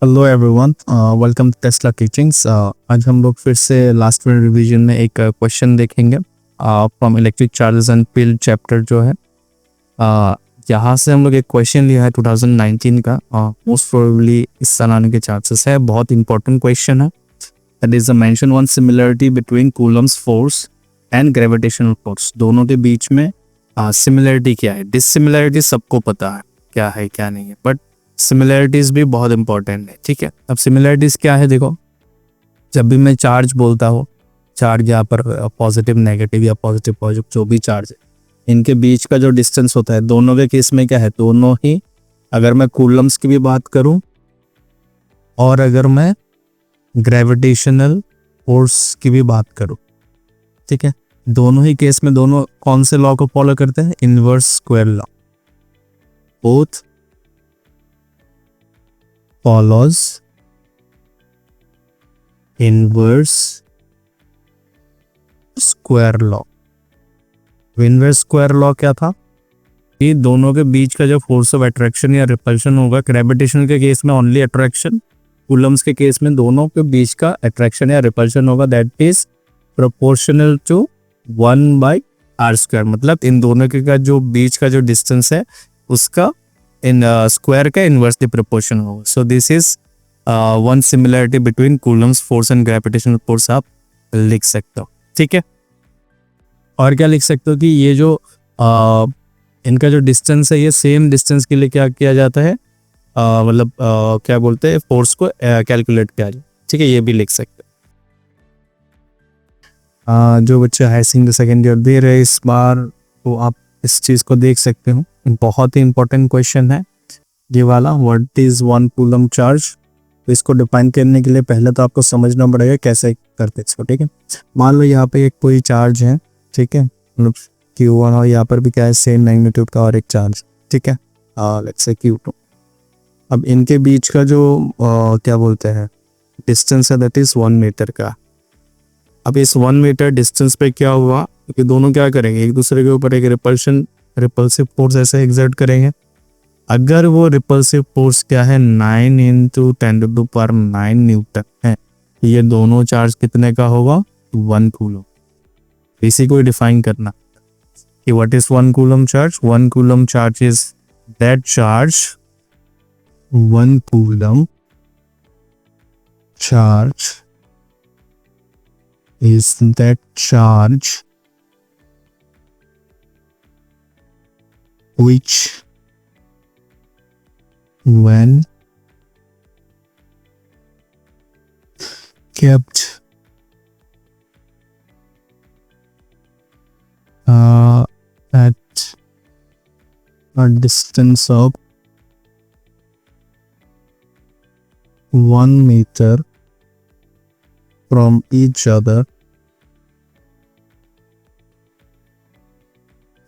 Hello everyone, welcome to Tesla teachings. आज हम लोग फिर से लास्ट मिनट रिवीजन में एक क्वेश्चन देखेंगे from electric charges and field chapter जो है। यहाँ से हम लोग एक क्वेश्चन लिया है 2019 का। मोस्ट प्रोबेबली इस साल आने के चांसेस है। बहुत इंपॉर्टेंट क्वेश्चन है। That is mention one similarity between Coulomb's force and gravitational force. दोनों के बीच में सिमिलरिटी क्या है। डिसिमिलरिटी सबको पता है क्या है क्या नहीं है, बट सिमिलरिटीज भी बहुत इंपॉर्टेंट है। ठीक है, अब सिमिलरिटीज क्या है देखो। जब भी मैं चार्ज बोलता हूँ, चार्ज यहाँ पर पॉजिटिव नेगेटिव या पॉजिटिव पॉजिटिव जो भी चार्ज है, इनके बीच का जो डिस्टेंस होता है, दोनों के केस में क्या है, दोनों ही, अगर मैं कूलम्स की भी बात करूं और अगर मैं ग्रेविटेशनल फोर्स की भी बात करूं, ठीक है, दोनों ही केस में दोनों कौन से लॉ को फॉलो करते हैं, inverse square law. Both follows inverse square law। Inverse square law क्या था कि दोनों के बीच का जो फोर्स ऑफ अट्रैक्शन या रिपल्शन होगा, ग्रेविटेशन के केस में ओनली अट्रैक्शन, कूलम्स के केस में दोनों के बीच का अट्रैक्शन या रिपल्शन होगा, that is proportional to 1/r²। मतलब इन दोनों के का जो बीच का जो डिस्टेंस है उसका इन स्क्वायर का इनवर्सली प्रोपोर्शन होगा। So this is one similarity between Coulomb's force and gravitational force आप लिख सकते हो। ठीक है, और क्या लिख सकते हो कि ये जो इनका जो डिस्टेंस है, ये सेम डिस्टेंस के लिए क्या किया जाता है, मतलब क्या बोलते हैं, फोर्स को कैलकुलेट किया जाए। ठीक है, ये भी लिख सकते हो। जो बच्चे हाई सेकेंड ईयर दे रहे इस बार, तो आप इस चीज को देख सकते हो। बहुत ही इंपॉर्टेंट क्वेश्चन है ये वाला, what is one coulomb charge. तो इसको डिफाइन करने के लिए पहले तो आपको समझना पड़ेगा कैसे करते इसको। ठीक है, मान लो यहाँ पे एक कोई चार्ज है, ठीक है, मतलब Q1, और यहाँ पर भी क्या है, सेम मैग्नीट्यूड का और एक चार्ज। ठीक है, लेट्स से Q2। अब इनके बीच का जो क्या बोलते हैं डिस्टेंस है, दैट इज 1 मीटर का। अब इस 1 मीटर डिस्टेंस पे क्या हुआ कि दोनों क्या करेंगे, एक दूसरे के ऊपर एक रिपल्सिव फोर्स ऐसे एग्जर्ट करेंगे। अगर वो रिपल्सिव फोर्स क्या है, 9 × 10⁹ न्यूटन है, ये दोनों चार्ज कितने का होगा, 1 कूलम। इसी को डिफाइन करना कि what is 1 coulomb charge. 1 coulomb charge is that charge, 1 coulomb charge is that charge which when kept at a distance of 1 meter from each other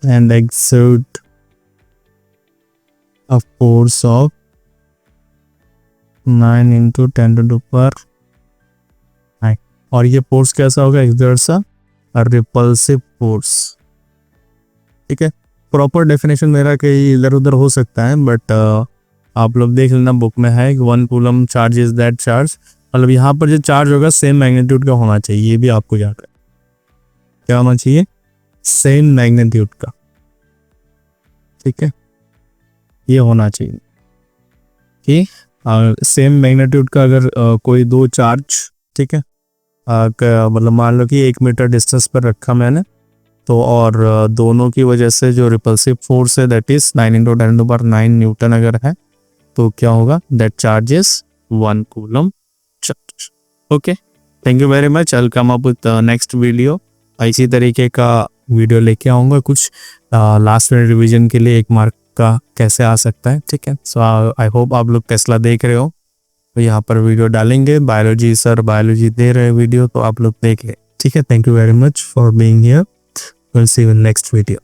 and exert a force of 9 × 10⁹. और ये force कैसा होगा, exerts a repulsive force। ठीक है, proper definition मेरा कहीं इधर उधर हो सकता है, बट आप लोग देख लेना, बुक में है। 1 coulomb charge is that charge, मतलब यहाँ पर जो चार्ज होगा सेम मैग्नीट्यूड का होना चाहिए। ये भी आपको याद है, क्या होना चाहिए, सेम मैग्नीट्यूड का। ठीक है, ये होना चाहिए कि सेम मैग्नीट्यूड का अगर कोई दो चार्ज, ठीक है, मतलब मान लो कि 1 मीटर डिस्टेंस पर रखा मैंने, तो और दोनों की वजह से जो रिपल्सिव फोर्स है, दैट इज 9 × 10⁹ न्यूटन अगर है, तो क्या होगा, that charge is 1 coulomb charge. Okay, thank you very much. I will come up with next video. इसी तरीके का वीडियो लेके आऊँगा कुछ लास्ट मिनट रिवीजन के लिए, 1 मार्क का कैसे आ सकता है। ठीक है, सो आई होप आप लोग टेस्ला देख रहे हो, तो यहाँ पर वीडियो डालेंगे। बायोलॉजी सर बायोलॉजी दे रहे वीडियो, तो आप लोग देख ले। ठीक है, thank you very much for being here. Will see you in next video.